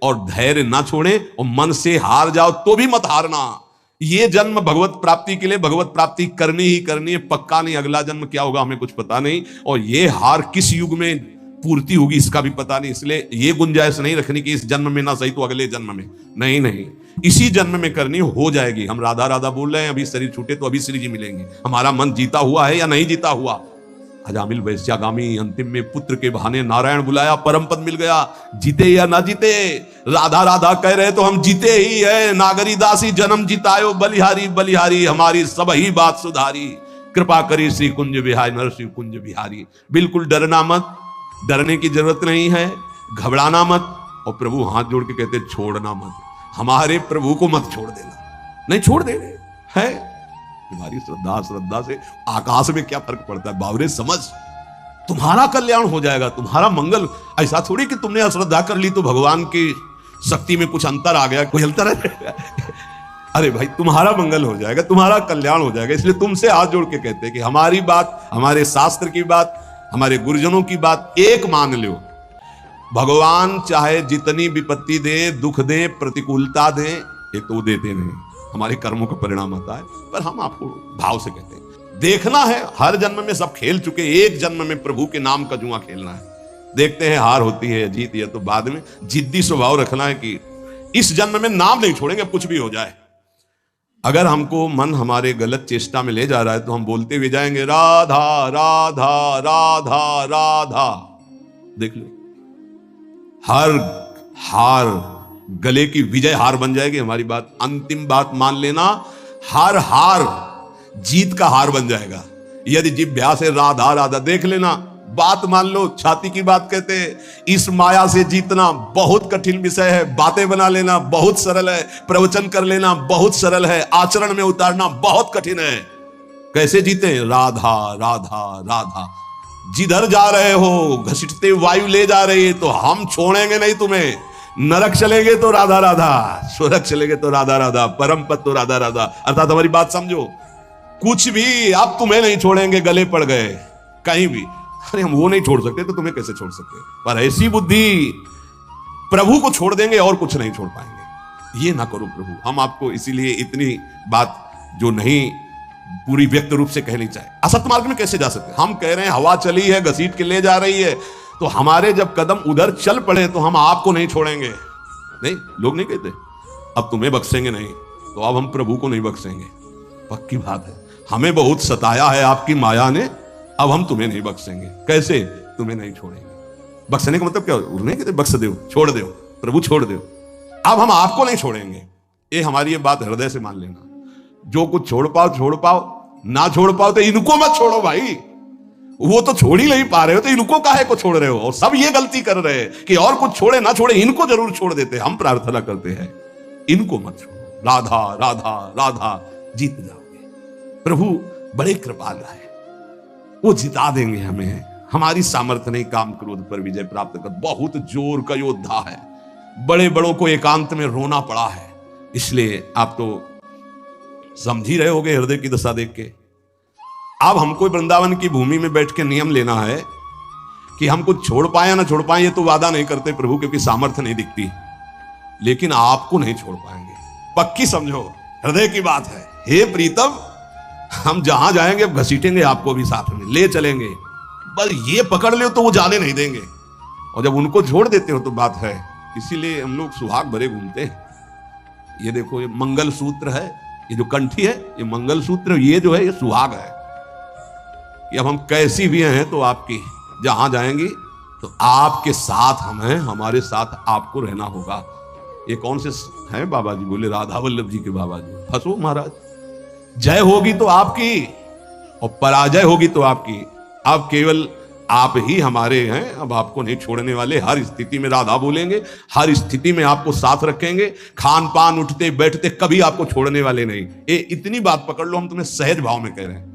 और धैर्य ना छोड़े और मन से हार जाओ तो भी मत हारना। ये जन्म भगवत प्राप्ति के लिए भगवत प्राप्ति करनी ही करनी है, पक्का नहीं अगला जन्म क्या होगा हमें कुछ पता नहीं, और ये हार किस युग में पूर्ति होगी इसका भी पता नहीं। इसलिए ये गुंजाइश नहीं रखनी कि इस जन्म में ना सही तो अगले जन्म में, नहीं नहीं, इसी जन्म में करनी हो जाएगी। हम राधा राधा बोल रहे हैं, अभी शरीर छूटे तो अभी श्री जी मिलेंगे। हमारा मन जीता हुआ है या नहीं जीता हुआ? अजामिल वैश्यागामी अंतिम में पुत्र के बहाने नारायण बुलाया, परम पद मिल गया। जीते या ना जीते, राधा राधा कह रहे तो हम जीते ही है। नागरी दासी जन्म जितायो बलिहारी, बलिहारी हमारी सब ही बात सुधारी। कृपा करी श्री कुंज बिहारी, नरसिंह कुंज बिहारी। बिल्कुल डरना मत, डरने की जरूरत नहीं है, घबराना मत। और प्रभु हाथ जोड़ के कहते छोड़ना मत, हमारे प्रभु को मत छोड़ देना। नहीं छोड़ देंगे है, तुम्हारी श्रद्धा से आकाश में क्या फर्क पड़ता है बावरे, समझ, तुम्हारा कल्याण हो जाएगा, तुम्हारा मंगल। ऐसा थोड़ी कि तुमने अश्रद्धा कर ली तो भगवान की शक्ति में कुछ अंतर आ गया, कोई अंतर है? अरे भाई तुम्हारा मंगल हो जाएगा, तुम्हारा कल्याण हो जाएगा। इसलिए तुमसे हाथ जोड़ के कहते हैं कि हमारी बात, हमारे शास्त्र की बात, हमारे गुरुजनों की बात एक मान लो। भगवान चाहे जितनी विपत्ति दे, दुख दे, प्रतिकूलता दे, ये तो देते नहीं, हमारे कर्मों का परिणाम आता है। पर हम आपको भाव से कहते हैं, देखना है। हर जन्म में सब खेल चुके, एक जन्म में प्रभु के नाम का जुआ खेलना है। देखते हैं हार होती है जीत है तो बाद में जिद्दी स्वभाव रखना है कि इस जन्म में नाम नहीं छोड़ेंगे, कुछ भी हो जाए। अगर हमको मन हमारे गलत चेष्टा में ले जा रहा है तो हम बोलते हुए जाएंगे राधा राधा राधा राधा। देख लो, हर हार गले की विजय हार बन जाएगी हमारी बात। अंतिम बात मान लेना, हर हार जीत का हार बन जाएगा यदि जिभ्या से राधा राधा। देख लेना, बात मान लो, छाती की बात कहते हैं। इस माया से जीतना बहुत कठिन विषय है, बातें बना लेना बहुत सरल है, प्रवचन कर लेना बहुत सरल है, आचरण में उतारना बहुत कठिन है। कैसे जीते? राधा राधा राधा। जिधर जा रहे हो घसीटते वायु ले जा रही है तो हम छोड़ेंगे नहीं तुम्हें। नरक चलेंगे तो राधा राधा, स्वर्ग चलेंगे तो राधा राधा, परम पद तो राधा राधा। अर्थात हमारी बात समझो, कुछ भी अब तुम्हें नहीं छोड़ेंगे, गले पड़ गए कहीं भी। अरे हम वो नहीं छोड़ सकते तो तुम्हें कैसे छोड़ सकते? पर ऐसी बुद्धि, प्रभु को छोड़ देंगे और कुछ नहीं छोड़ पाएंगे। ये ना करो प्रभु। हम आपको इसीलिए इतनी बात जो नहीं पूरी व्यक्त रूप से कहनी चाहिए। असत मार्ग में कैसे जा सकते? हम कह रहे हैं हवा चली है, घसीट के ले जा रही है, तो हमारे जब कदम उधर चल पड़े तो हम आपको नहीं छोड़ेंगे। नहीं, लोग नहीं कहते अब तुम्हें बख्शेंगे नहीं, तो अब हम प्रभु को नहीं बख्शेंगे। पक्की बात है, हमें बहुत सताया है आपकी माया ने, अब हम तुम्हें नहीं बख्शेंगे। कैसे? तुम्हें नहीं छोड़ेंगे। बख्शने का मतलब क्या? नहीं कहते बख्श दो, छोड़ दो, प्रभु छोड़ दो। अब हम आपको नहीं छोड़ेंगे। ये हमारी ये बात हृदय से मान लेना। जो कुछ छोड़ पाओ, ना छोड़ पाओ तो इनको मत छोड़ो भाई। वो तो छोड़ ही नहीं पा रहे हो तो इनको काहे को छोड़ रहे हो? और सब ये गलती कर रहे हैं कि और कुछ छोड़े ना छोड़े, इनको जरूर छोड़ देते। हम प्रार्थना करते हैं इनको मत छोड़ो। राधा राधा राधा, जीत जाओगे। प्रभु बड़े कृपालु है, वो जिता देंगे हमें। हमारी सामर्थ्य नहीं काम क्रोध पर विजय प्राप्त कर। बहुत जोर का योद्धा है, बड़े बड़ों को एकांत में रोना पड़ा है। इसलिए आप तो समझ ही रहे होगे हृदय की दशा देख के। अब हमको वृंदावन की भूमि में बैठ के नियम लेना है कि हम कुछ छोड़ पाए या ना छोड़ पाए, ये तो वादा नहीं करते प्रभु, क्योंकि सामर्थ्य नहीं दिखती। लेकिन आपको नहीं छोड़ पाएंगे, पक्की समझो, हृदय की बात है। हे प्रीतम, हम जहां जाएंगे अब घसीटेंगे आपको भी साथ में ले चलेंगे। बस ये पकड़ लो तो वो जाने नहीं देंगे, और जब उनको छोड़ देते हो तो बात है। इसीलिए हम लोग सुहाग भरे घूमते हैं। ये देखो, ये मंगल सूत्र है, ये जो कंठी है ये मंगल सूत्र, ये जो है ये सुहाग है कि अब हम कैसी भी हैं तो आपकी, जहां जाएंगी तो आपके साथ हम हैं, हमारे साथ आपको रहना होगा। ये कौन से हैं बाबा जी? बोले राधा वल्लभ जी के बाबा जी। हंसो महाराज, जय होगी तो आपकी और पराजय होगी तो आपकी। अब केवल आप ही हमारे हैं, अब आपको नहीं छोड़ने वाले। हर स्थिति में राधा बोलेंगे, हर स्थिति में आपको साथ रखेंगे। खान पान, उठते बैठते कभी आपको छोड़ने वाले नहीं। ये इतनी बात पकड़ लो, हम तुम्हें सहज भाव में कह रहे हैं।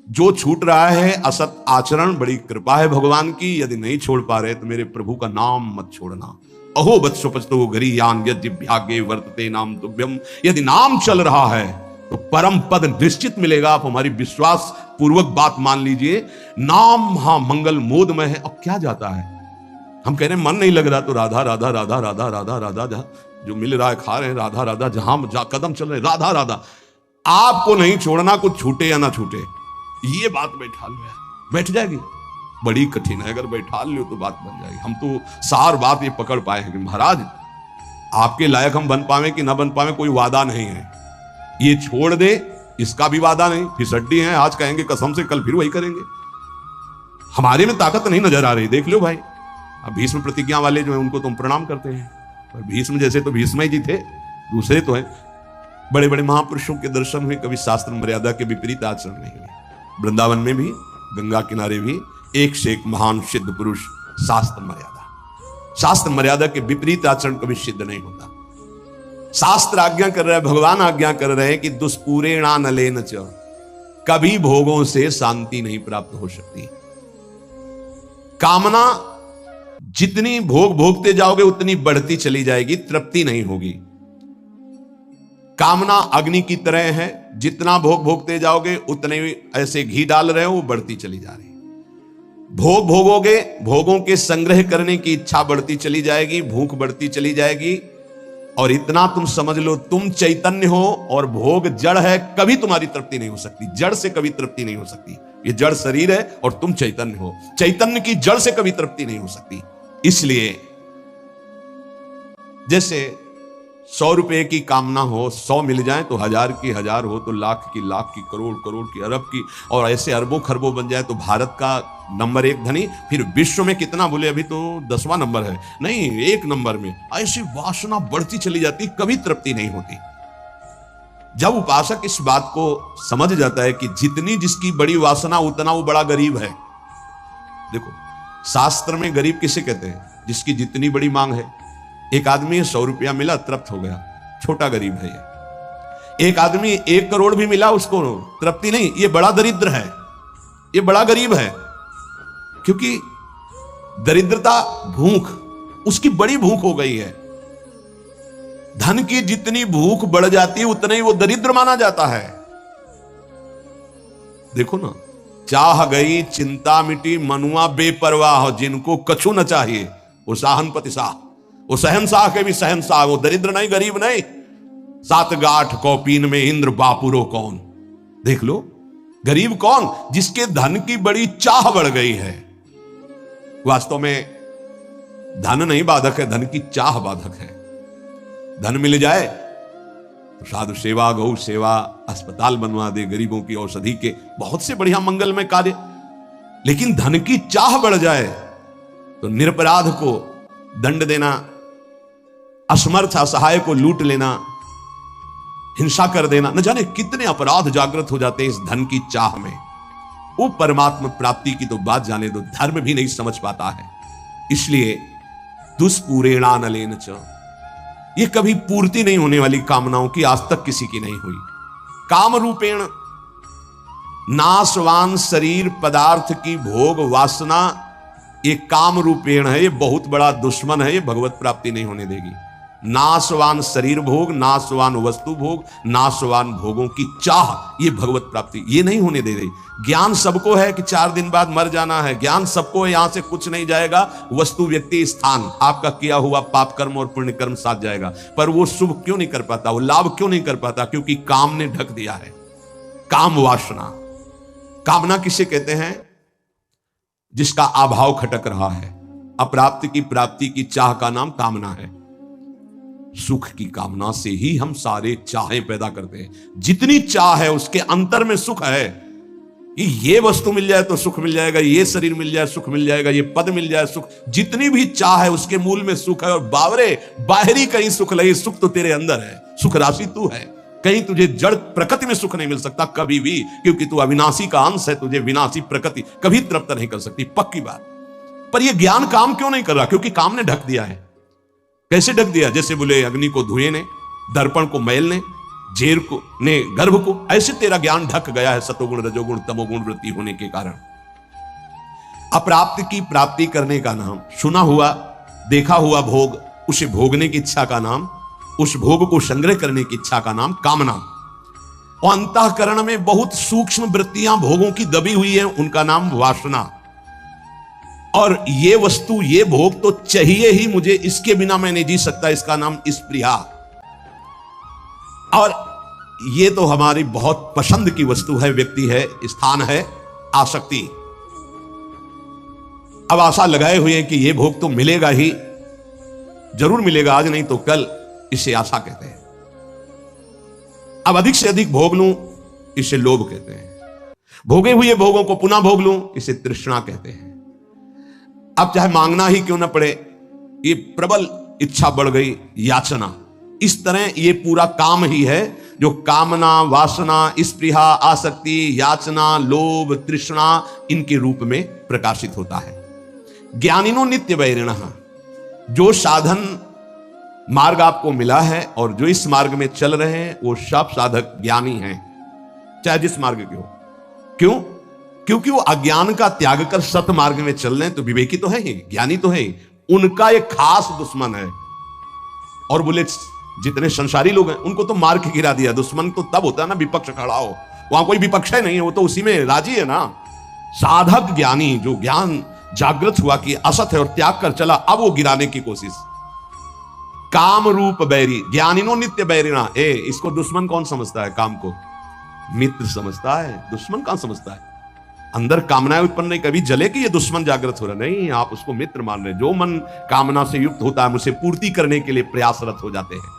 जो छूट रहा है असत आचरण, बड़ी कृपा है भगवान की। यदि नहीं छोड़ पा रहे तो मेरे प्रभु का नाम मत छोड़ना। अहो वत्सो पचतो गरीयान यद्भाग्ये वर्तते नाम तुभ्यम। यदि नाम चल रहा है तो परम पद निश्चित मिलेगा। आप हमारी विश्वास पूर्वक बात मान लीजिए। नाम हाँ मंगल मोदमय है। अब क्या जाता है? हम कह रहे हैं मन नहीं लग रहा तो राधा राधा राधा राधा राधा राधा, जहां जो मिल रहा है खा रहे हैं, राधा राधा, जहां कदम चल रहे राधा राधा। आपको नहीं छोड़ना, कुछ छूटे या ना छूटे, ये बात बैठा लो, बैठ जाएगी। बड़ी कठिन है, अगर बैठा लो तो बात बन जाएगी। हम तो सार बात ये पकड़ पाए हैं कि महाराज आपके लायक हम बन पावे कि ना बन पावे कोई वादा नहीं है, ये छोड़ दे इसका भी वादा नहीं। फिसड्डी हैं, आज कहेंगे कसम से, कल फिर वही करेंगे। हमारे में ताकत नहीं नजर आ रही, देख लो भाई। अब भीष्म प्रतिज्ञा वाले जो है उनको तुम प्रणाम करते हैं, पर भीष्म जैसे तो भीष्म ही जी थे, दूसरे तो हैं। बड़े बड़े महापुरुषों के दर्शन हुए, कभी शास्त्र मर्यादा के विपरीत आचरण नहीं हुए। वृंदावन में भी, गंगा किनारे भी एक से एक महान सिद्ध पुरुष, शास्त्र मर्यादा के विपरीत आचरण कभी सिद्ध नहीं होता। शास्त्र आज्ञा कर रहा है, भगवान आज्ञा कर रहे हैं कि दुष्पूरेणा नलेन च, कभी भोगों से शांति नहीं प्राप्त हो सकती। कामना जितनी भोग भोगते जाओगे उतनी बढ़ती चली जाएगी, तृप्ति नहीं होगी। कामना अग्नि की तरह है, जितना भोग भोगते जाओगे उतने ऐसे घी डाल रहे हो, वो बढ़ती चली जा रही। भोग भोगोगे, भोगों के संग्रह करने की इच्छा बढ़ती चली जाएगी, भूख बढ़ती चली जाएगी। और इतना तुम समझ लो, तुम चैतन्य हो और भोग जड़ है, कभी तुम्हारी तृप्ति नहीं हो सकती। जड़ से कभी तृप्ति नहीं हो सकती। ये जड़ शरीर है और तुम चैतन्य हो, चैतन्य की जड़ से कभी तृप्ति नहीं हो सकती। इसलिए जैसे 100 रुपए की कामना हो, 100 मिल जाए तो 1000 की 1000 हो तो लाख की, करोड़ की, अरब की, और ऐसे अरबों खरबों बन जाए तो भारत का नंबर 1 धनी। फिर विश्व में कितना बोले, अभी तो 10वां नंबर है, नहीं 1 नंबर में। ऐसी वासना बढ़ती चली जाती, कभी तृप्ति नहीं होती। जब उपासक इस बात को समझ जाता है कि जितनी जिसकी बड़ी वासना उतना वो बड़ा गरीब है। देखो शास्त्र में गरीब किसे कहते हैं? जिसकी जितनी बड़ी मांग है। एक आदमी 100 रुपया मिला, तृप्त हो गया, छोटा गरीब है ये। एक आदमी 1 करोड़ भी मिला, उसको तृप्ति नहीं, ये बड़ा दरिद्र है, ये बड़ा गरीब है। क्योंकि दरिद्रता भूख, उसकी बड़ी भूख हो गई है। धन की जितनी भूख बढ़ जाती है उतना ही वो दरिद्र माना जाता है। देखो ना, चाह गई चिंता मिटी, मनुआ बेपरवाह, जिनको कछु न चाहिए वो साहनपति शाह, वो शहनशाह के भी शहनशाह, वो दरिद्र नहीं, गरीब नहीं। 7 गांठ कौपीन में इंद्र बापुरो कौन। देख लो, गरीब कौन? जिसके धन की बड़ी चाह बढ़ गई है। वास्तव में धन नहीं बाधक है, धन की चाह बाधक है। धन मिल जाए तो साधु सेवा, गौ सेवा, अस्पताल बनवा दे, गरीबों की औषधि के बहुत से बढ़िया मंगलमय कार्य। लेकिन धन की चाह बढ़ जाए तो निरपराध को दंड देना, असमर्थ असहाय को लूट लेना, हिंसा कर देना, न जाने कितने अपराध जागृत हो जाते हैं इस धन की चाह में। वो परमात्मा प्राप्ति की तो बात जाने दो, धर्म भी नहीं समझ पाता है। इसलिए दुष्पूरेणा नलेन च, ये कभी पूर्ति नहीं होने वाली कामनाओं की आज तक किसी की नहीं हुई। काम रूपेण नाशवान शरीर पदार्थ की भोग वासना, ये काम रूपेण है, ये बहुत बड़ा दुश्मन है, ये भगवत प्राप्ति नहीं होने देगी। नाशवान शरीर भोग, नाशवान वस्तु भोग, नाशवान भोगों की चाह, ये भगवत प्राप्ति ये नहीं होने दे रही। ज्ञान सबको है कि 4 दिन बाद मर जाना है, ज्ञान सबको है, यहां से कुछ नहीं जाएगा, वस्तु व्यक्ति स्थान आपका किया हुआ पाप कर्म और पुण्य कर्म साथ जाएगा। पर वो शुभ क्यों नहीं कर पाता, वो लाभ क्यों नहीं कर पाता? क्योंकि काम ने ढक दिया है। काम वासना, कामना किसे कहते हैं? जिसका अभाव खटक रहा है। अप्राप्त की प्राप्ति की चाह का नाम कामना है। सुख की कामना से ही हम सारे चाहें पैदा करते हैं। जितनी चाह है उसके अंतर में सुख है। ये वस्तु मिल जाए तो सुख मिल जाएगा, ये शरीर मिल जाए सुख मिल जाएगा, ये पद मिल जाए सुख, जितनी भी चाह है उसके मूल में सुख है। और बावरे बाहरी कहीं सुख लगे, सुख तो तेरे अंदर है, सुख राशि तू है। कहीं तुझे जड़ प्रकृति में सुख नहीं मिल सकता कभी भी, क्योंकि तू अविनाशी का अंश है, तुझे विनाशी प्रकृति कभी तृप्त नहीं कर सकती, पक्की बात। पर यह ज्ञान काम क्यों नहीं कर रहा? क्योंकि काम ने ढक दिया है। कैसे ढक दिया? जैसे बोले अग्नि को धुएं ने, दर्पण को मैल ने, जेर को ने गर्भ को, ऐसे तेरा ज्ञान ढक गया है सतोगुण रजोगुण तमोगुण वृत्ति होने के कारण। अप्राप्त की प्राप्ति करने का नाम, सुना हुआ देखा हुआ भोग, उसे भोगने की इच्छा का नाम, उस भोग को संग्रह करने की इच्छा का नाम कामना। और अंतःकरण में बहुत सूक्ष्म वृत्तियां भोगों की दबी हुई है, उनका नाम वासना। और ये वस्तु, ये भोग तो चाहिए ही मुझे, इसके बिना मैं नहीं जी सकता, इसका नाम स्पृहा। और ये तो हमारी बहुत पसंद की वस्तु है, व्यक्ति है, स्थान है, आसक्ति। अब आशा लगाए हुए हैं कि ये भोग तो मिलेगा ही, जरूर मिलेगा, आज नहीं तो कल, इसे आशा कहते हैं। अब अधिक से अधिक भोग लूं, इसे लोभ कहते हैं। भोगे हुए भोगों को पुनः भोग लूं, इसे तृष्णा कहते हैं। अब चाहे मांगना ही क्यों ना पड़े, ये प्रबल इच्छा बढ़ गई, याचना। इस तरह ये पूरा काम ही है जो कामना, वासना, स्पृहा, आसक्ति, याचना, लोभ, तृष्णा इनके रूप में प्रकाशित होता है। ज्ञानिनो नित्य वैरिणः, जो साधन मार्ग आपको मिला है और जो इस मार्ग में चल रहे हैं वो सब साधक ज्ञानी हैं, चाहे जिस मार्ग के हो। क्यों? क्योंकि वो अज्ञान का त्याग कर सत मार्ग में चल रहे हैं, तो विवेकी तो है ही, ज्ञानी तो है ही। उनका एक खास दुश्मन है। और बोले जितने संसारी लोग हैं उनको तो मार के गिरा दिया। दुश्मन तो तब होता है ना विपक्ष खड़ा हो, वहां कोई विपक्ष है नहीं है, वो तो उसी में राजी है ना। साधक ज्ञानी, जो ज्ञान जागृत हुआ कि असत है और त्याग कर चला, अब वो गिराने की कोशिश। काम रूप बैरी, ज्ञानिनो नित्य बैरिणा। इसको दुश्मन कौन समझता है? काम को मित्र समझता है, दुश्मन कौन समझता है? अंदर कामनाएं उत्पन्न नहीं, कभी जले कि ये दुश्मन जागृत हो रहा, नहीं, आप उसको मित्र मान रहे। जो मन कामना से युक्त होता है, उसे पूर्ति करने के लिए प्रयासरत हो जाते हैं।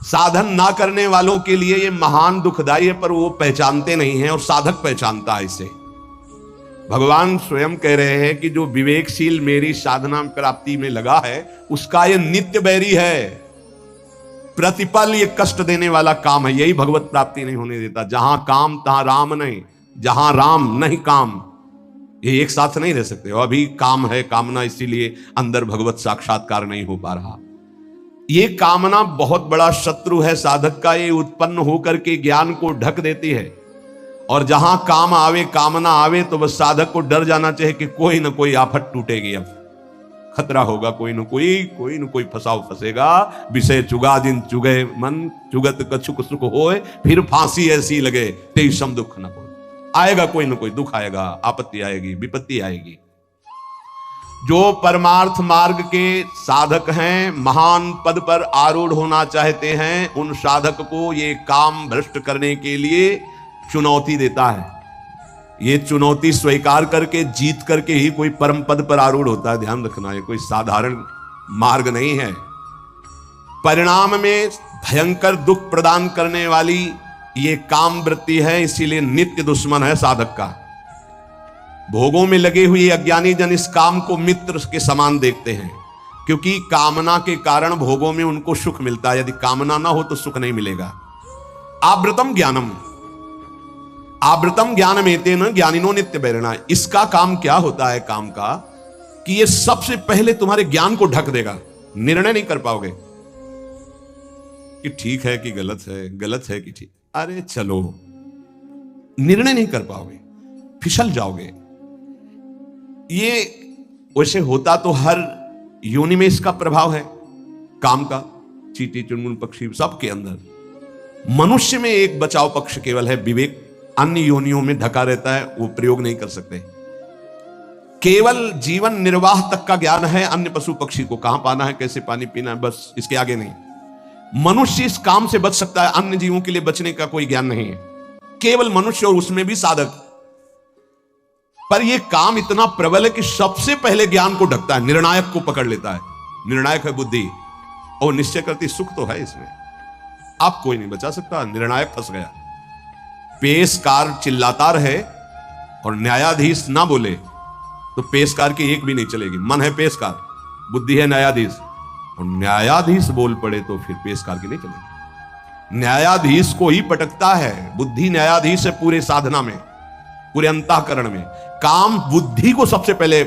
साधन ना करने वालों के लिए ये महान दुखदाई है, पर वो पहचानते नहीं हैं और साधक पहचानता है इसे। भगवान स्वयं कह रहे हैं कि जो विवेकशील मेरी साधना प्राप्ति में लगा है, उसका ये नित्य बैरी है। प्रतिपल ये कष्ट देने वाला काम है, यही भगवत प्राप्ति नहीं होने देता। जहां काम तहां राम नहीं, जहां राम नहीं काम, ये एक साथ नहीं रह सकते। और अभी काम है, कामना, इसीलिए अंदर भगवत साक्षात्कार नहीं हो पा रहा। ये कामना बहुत बड़ा शत्रु है साधक का। ये उत्पन्न होकर के ज्ञान को ढक देती है। और जहां काम आवे, कामना आवे, तो बस साधक को डर जाना चाहिए कि कोई ना कोई आफत टूटेगी, अब खतरा होगा, कोई न कोई फसाव फंसेगा। विषय चुगा जिन चुगे मन, चुगत कछुक सुख होए, फिर फांसी ऐसी लगे तेई सम दुख न हो। आएगा कोई ना कोई दुख आएगा, आपत्ति आएगी, विपत्ति आएगी। जो परमार्थ मार्ग के साधक हैं, महान पद पर आरूढ़ होना चाहते हैं, उन साधक को ये काम भ्रष्ट करने के लिए चुनौती देता है। ये चुनौती स्वीकार करके, जीत करके ही कोई परम पद पर आरूढ़ होता है। ध्यान रखना, ये कोई साधारण मार्ग नहीं है। परिणाम में भयंकर दुख प्रदान करने वाली ये काम वृत्ति है, इसीलिए नित्य दुश्मन है साधक का। भोगों में लगे हुए अज्ञानी जन इस काम को मित्र के समान देखते हैं, क्योंकि कामना के कारण भोगों में उनको सुख मिलता है। यदि कामना ना हो तो सुख नहीं मिलेगा। आवृतम ज्ञानम, आवृतम ज्ञानम एतेन ज्ञानिनो नित्य बैरिणा। इसका काम क्या होता है? काम का कि ये सबसे पहले तुम्हारे ज्ञान को ढक देगा। निर्णय नहीं कर पाओगे कि ठीक है कि गलत है, गलत है कि ठीक। अरे चलो, निर्णय नहीं कर पाओगे, फिसल जाओगे। ये वैसे होता तो हर योनि में इसका प्रभाव है काम का, चींटी चुनमुन पक्षी सबके अंदर। मनुष्य में एक बचाव पक्ष केवल है, विवेक। अन्य योनियों में ढका रहता है, वो प्रयोग नहीं कर सकते। केवल जीवन निर्वाह तक का ज्ञान है। अन्य पशु पक्षी को कहां पाना है, कैसे पानी पीना है, बस इसके आगे नहीं। मनुष्य इस काम से बच सकता है, अन्य जीवों के लिए बचने का कोई ज्ञान नहीं है। केवल मनुष्य, और उसमें भी साधक। पर यह काम इतना प्रबल है कि सबसे पहले ज्ञान को ढकता है, निर्णायक को पकड़ लेता है। निर्णायक है बुद्धि, और निश्चय करती सुख तो है इसमें। आप कोई नहीं बचा सकता, निर्णायक फंस गया। पेशकार चिल्लाता रहे और न्यायाधीश ना बोले तो पेशकार की एक भी नहीं चलेगी। मन है पेशकार, बुद्धि है न्यायाधीश, और न्यायाधीश बोल पड़े तो फिर पेशकार की नहीं चलेगी। न्यायाधीश को ही पटकता है, बुद्धि न्यायाधीश है पूरे साधना में, पूरे अंतःकरण में। काम बुद्धि को सबसे पहले,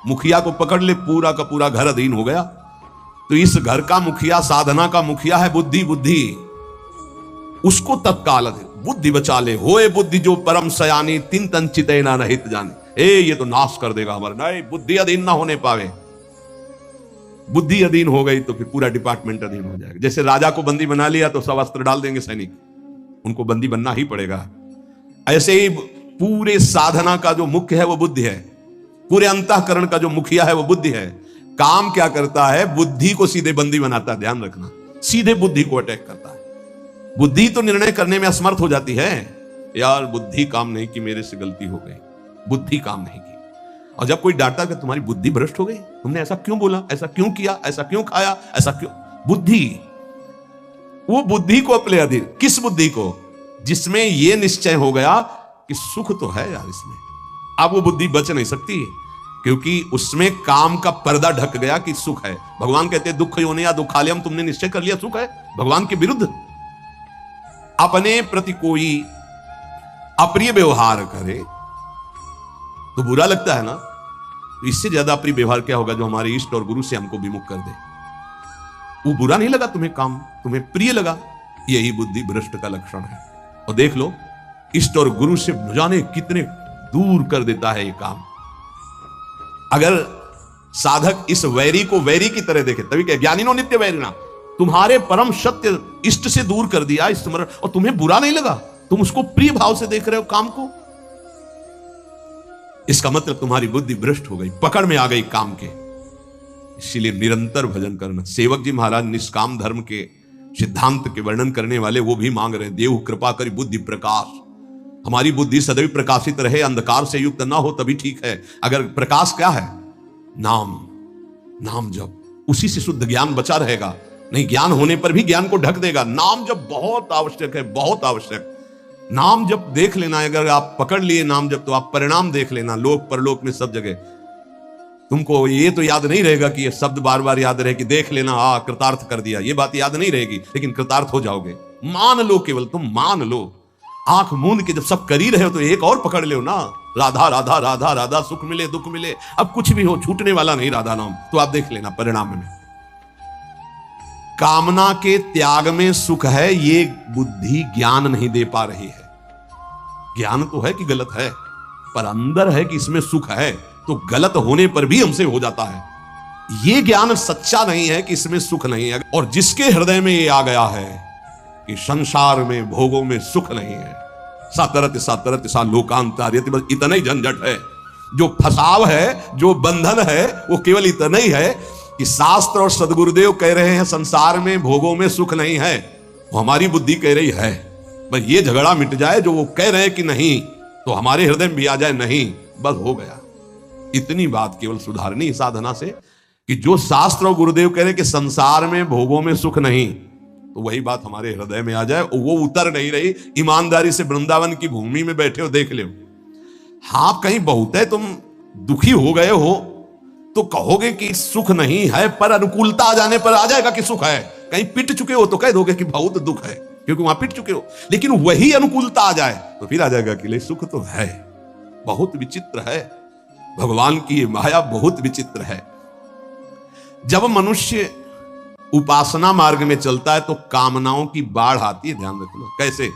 मुखिया को पकड़ ले, पूरा का पूरा घर अधीन हो गया। तो इस घर का मुखिया, साधना का मुखिया है बुद्धि। बुद्धि उसको तत्काल बुद्धि बचा ले। होए बुद्धि जो परम सयानी, तिन तन चिते ना रहित जाने। ये तो नाश कर देगा हमारा। नहीं, बुद्धि अधीन ना होने पावे। बुद्धि अधीन हो गई तो फिर पूरा डिपार्टमेंट अधीन हो जाएगा। जैसे राजा को बंदी बना लिया तो सब अस्त्र डाल देंगे सैनिक, उनको बंदी बनना ही पड़ेगा। ऐसे ही पूरे साधना का जो मुख्य है वो बुद्धि है। पूरे अंतःकरण का जो मुखिया है वो बुद्धि है। काम क्या करता है? बुद्धि को सीधे बंदी बनाता है। ध्यान रखना, सीधे बुद्धि को अटैक करता है। बुद्धि तो निर्णय करने में असमर्थ हो जाती है। यार बुद्धि काम नहीं की, मेरे से गलती हो गई, बुद्धि काम नहीं की। और जब कोई डांटा कि तुम्हारी बुद्धि भ्रष्ट हो गई, तुमने ऐसा क्यों बोला, ऐसा क्यों किया, ऐसा क्यों खाया, ऐसा क्यों, बुद्धि, वो बुद्धि को अपने अधीन। किस बुद्धि को? जिसमें यह निश्चय हो गया कि सुख तो है यार इसमें। अब वो बुद्धि बच नहीं सकती, क्योंकि उसमें काम का पर्दा ढक गया कि सुख है। भगवान कहते हैं दुख योनि या दुखालयम, तुमने निश्चय कर लिया सुख है, भगवान के विरुद्ध। अपने प्रति कोई अप्रिय व्यवहार करे तो बुरा लगता है ना, तो इससे ज्यादा अप्रिय व्यवहार क्या होगा जो हमारे इष्ट और गुरु से हमको विमुख कर दे। वो बुरा नहीं लगा तुम्हें, काम तुम्हें प्रिय लगा, यही बुद्धि भ्रष्ट का लक्षण है। और देख लो, इष्ट और गुरु से न जाने कितने दूर कर देता है ये काम। अगर साधक इस वैरी को वैरी की तरह देखे, तभी क्या ज्ञानी नो नित्य वैरिणा, तुम्हारे परम सत्य इष्ट से दूर कर दिया स्मरण, और तुम्हें बुरा नहीं लगा, तुम उसको प्रिय भाव से देख रहे हो काम को, इसका मतलब तुम्हारी बुद्धि भ्रष्ट हो गई, पकड़ में आ गई काम के। इसीलिए निरंतर भजन करना। सेवक जी महाराज निष्काम धर्म के सिद्धांत के वर्णन करने वाले वो भी मांग रहे हैं, देव कृपा करी बुद्धि प्रकाश। हमारी बुद्धि सदैव प्रकाशित रहे, अंधकार से युक्त ना हो तभी ठीक है। अगर प्रकाश क्या है? नाम, नाम जप, उसी से शुद्ध ज्ञान बचा रहेगा। नहीं, ज्ञान होने पर भी ज्ञान को ढक देगा। नाम जप बहुत आवश्यक है, बहुत आवश्यक। नाम जप देख लेना, अगर आप पकड़ लिए नाम जप तो आप परिणाम देख लेना, लोक परलोक में सब जगह। तुमको ये तो याद नहीं रहेगा कि ये शब्द बार बार याद रहे कि देख लेना, कृतार्थ कर दिया, ये बात याद नहीं रहेगी, लेकिन कृतार्थ हो जाओगे। मान लो, केवल तुम मान लो। आंख मूंद के जब सब कर ही रहे हो तो एक और पकड़ लो ना, राधा राधा राधा राधा, सुख मिले दुख मिले, अब कुछ भी हो छूटने वाला नहीं राधा नाम, तो आप देख लेना परिणाम में। कामना के त्याग में सुख है, ये बुद्धि ज्ञान नहीं दे पा रही है। ज्ञान तो है कि गलत है, पर अंदर है कि इसमें सुख है, तो गलत होने पर भी हमसे हो जाता है। ये ज्ञान सच्चा नहीं है कि इसमें सुख नहीं है। और जिसके हृदय में ये आ गया है कि संसार में भोगों में सुख नहीं है, सातरत सातरत सा लोकांतार्यति, बस इतना ही झंझट है। जो फसाव है, जो बंधन है, वो केवल इतना ही है कि शास्त्र और सदगुरुदेव कह रहे हैं संसार में भोगों में सुख नहीं है, वो हमारी बुद्धि कह रही है। बस ये झगड़ा मिट जाए, जो वो कह रहे हैं कि नहीं, तो हमारे हृदय में भी आ जाए नहीं, बस हो गया। इतनी बात केवल सुधारनी साधना से कि जो शास्त्र और गुरुदेव कह रहे हैं कि संसार में भोगों में सुख नहीं, तो वही बात हमारे हृदय में आ जाए। वो उतर नहीं रही। ईमानदारी से वृंदावन की भूमि में बैठे हो, देख लो। हाँ, कहीं बहुत है, तुम दुखी हो गए हो तो कहोगे कि सुख नहीं है, पर अनुकूलता आ जाने पर आ जाएगा कि सुख है। कहीं पिट चुके हो तो कह दोगे कि बहुत दुख है, क्योंकि वहां पिट चुके हो। लेकिन वही अनुकूलता आ जाए तो फिर आ जाएगा कि ले सुख तो है। बहुत विचित्र है भगवान की ये माया, बहुत विचित्र है। जब मनुष्य उपासना मार्ग में चलता है तो कामनाओं की बाढ़ आती है। ध्यान रखना। कैसे?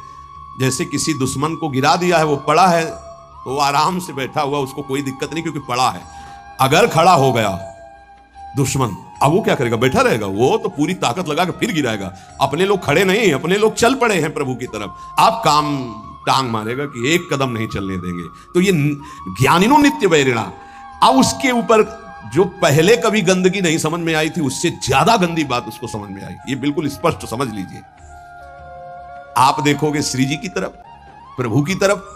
जैसे किसी दुश्मन को गिरा दिया है, वो पड़ा है तो आराम से बैठा हुआ, उसको कोई दिक्कत नहीं क्योंकि पड़ा है। अगर खड़ा हो गया दुश्मन, अब वो क्या करेगा? बैठा रहेगा? वो तो पूरी ताकत लगा के फिर गिराएगा। अपने लोग खड़े नहीं, अपने लोग चल पड़े हैं प्रभु की तरफ, आप काम टांग मारेगा कि एक कदम नहीं चलने देंगे। तो ये ज्ञानिनो नित्य वैरिणा। अब उसके ऊपर जो पहले कभी गंदगी नहीं समझ में आई थी, उससे ज्यादा गंदी बात उसको समझ में आई। ये बिल्कुल स्पष्ट समझ लीजिए। आप देखोगे श्री जी की तरफ, प्रभु की तरफ,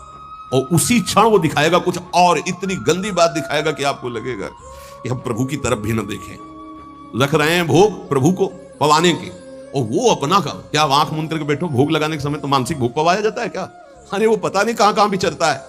और उसी क्षण वो दिखाएगा कुछ और इतनी गंदी बात दिखाएगा कि आपको लगेगा कि हम प्रभु की तरफ भी न देखें। रख रहे हैं भोग प्रभु को पवाने के, और वो अपना का क्या, आंख मूंद करके बैठो। भोग लगाने के समय तो मानसिक भोग पवाया जाता है क्या? अरे वो पता नहीं कहां कहां विचरता है,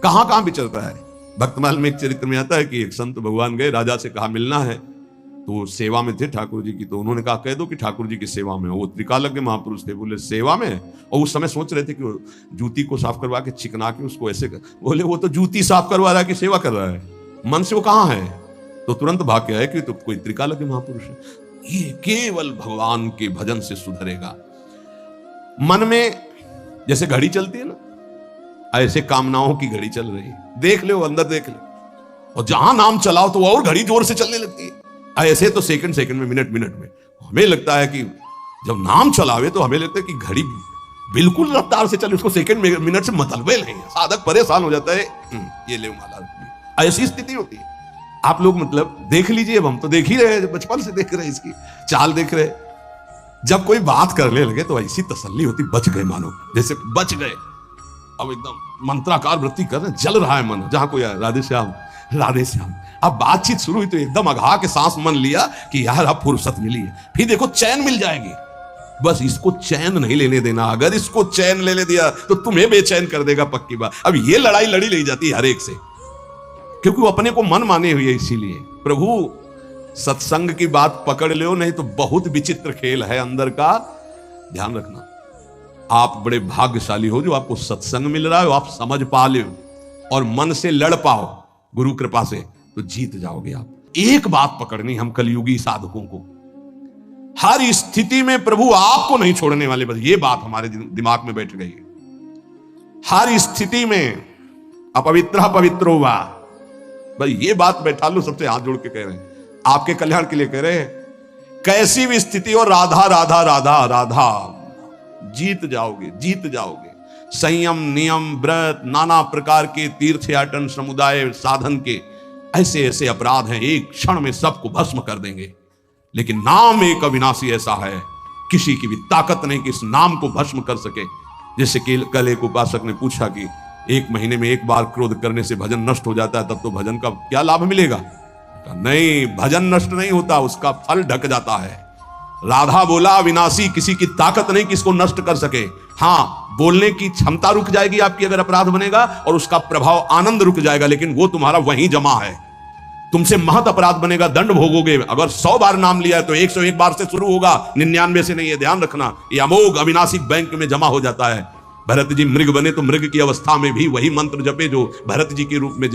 कहां कहां विचरता है। भक्तमाल में एक चरित्र में आता है कि एक संत भगवान गए, राजा से कहा मिलना है, तो सेवा में थे ठाकुर जी की, तो उन्होंने कहा कह दो कि ठाकुर जी की सेवा में। वो त्रिकालज्ञ महापुरुष थे, बोले सेवा में? और उस समय सोच रहे थे कि जूती को साफ करवा के चिकना के उसको ऐसे बोले वो तो जूती साफ करवा रहा है कि सेवा कर रहा है, मन से वो कहां है? तो तुरंत भाग के आए कि तो कोई त्रिकालज्ञ महापुरुष है। ये केवल भगवान के भजन से सुधरेगा। मन में जैसे घड़ी चलती है ना, ऐसे कामनाओं की घड़ी चल रही है। देख लो, अंदर देख लो, और जहां नाम चलाओ तो और घड़ी जोर से चलने लगती है। ऐसे तो सेकंड सेकंड में, मिनट मिनट में। हमें लगता है कि जब नाम चलावे तो हमें लगता है कि घड़ी बिल्कुल रफ्तार से चले, उसको सेकंड मिनट से मतलब नहीं। साधक परेशान हो जाता है, ये ले माला, ऐसी स्थिति होती है। आप लोग मतलब देख लीजिए, अब हम तो देख ही रहे हैं, बचपन से देख रहे हैं, इसकी चाल देख रहे हैं। जब कोई बात करने लगे तो ऐसी तसल्ली होती, बच गए मानो, जैसे बच गए। अब एकदम मंत्राकार वृत्ति कर रहे, जल रहा है मन, जहां कोई आए राधे श्याम राधे श्याम। अब बातचीत शुरू हुई तो एकदम अघा के सांस मन लिया कि यार अब फुर्सत मिली है, फिर देखो चैन मिल जाएगी। बस इसको चैन नहीं लेने देना, अगर इसको चैन ले दिया तो तुम्हें बेचैन कर देगा, पक्की बात। अब ये लड़ाई लड़ी ले जाती है हर एक से, क्योंकि वो अपने को मन माने हुए। इसीलिए प्रभु सत्संग की बात पकड़ लो, नहीं तो बहुत विचित्र खेल है अंदर का, ध्यान रखना। आप बड़े भाग्यशाली हो जो आपको सत्संग मिल रहा है, आप समझ पा लो और मन से लड़ पाओ गुरु कृपा से, तो जीत जाओगे आप। एक बात पकड़नी हम कलयुगी साधकों को, हर स्थिति में प्रभु आपको नहीं छोड़ने वाले, बस ये बात हमारे दिमाग में बैठ गई है। हर स्थिति में अपवित्र पवित्रो वा, भाई ये बात बैठा लो, सबसे हाथ जोड़ के कह रहे हैं, आपके कल्याण के लिए कह रहे हैं। कैसी भी स्थिति हो, राधा राधा राधा राधा, जीत जाओगे, जीत जाओगे। संयम, नियम, व्रत, नाना प्रकार के तीर्थयाटन, समुदाय साधन के ऐसे ऐसे अपराध हैं, एक क्षण में सबको भस्म कर देंगे। लेकिन नाम एक अविनाशी ऐसा है, किसी की भी ताकत नहीं कि इस नाम को भस्म कर सके। जैसे कि कल एक उपासक ने पूछा कि 1 महीने में 1 बार क्रोध करने से भजन नष्ट हो जाता है, तब तो भजन का क्या लाभ मिलेगा? नहीं, भजन नष्ट नहीं होता, उसका फल ढक जाता है। राधा बोला अविनाशी, किसी की ताकत नहीं कि इसको नष्ट कर सके। हाँ, बोलने की क्षमता रुक जाएगी आपकी अगर अपराध बनेगा, और उसका प्रभाव आनंद रुक जाएगा, लेकिन वो तुम्हारा वहीं जमा है। तुमसे महत अपराध बनेगा, दंड भोगोगे। अगर 100 बार नाम लिया है तो 101 बार से शुरू होगा, 99 से नहीं है, ध्यान रखना। ये अमोघ अविनाशी बैंक में जमा हो जाता है। भरत जी मृग बने तो मृग की अवस्था में भी वही मंत्र जपे जो भरत जी के रूप में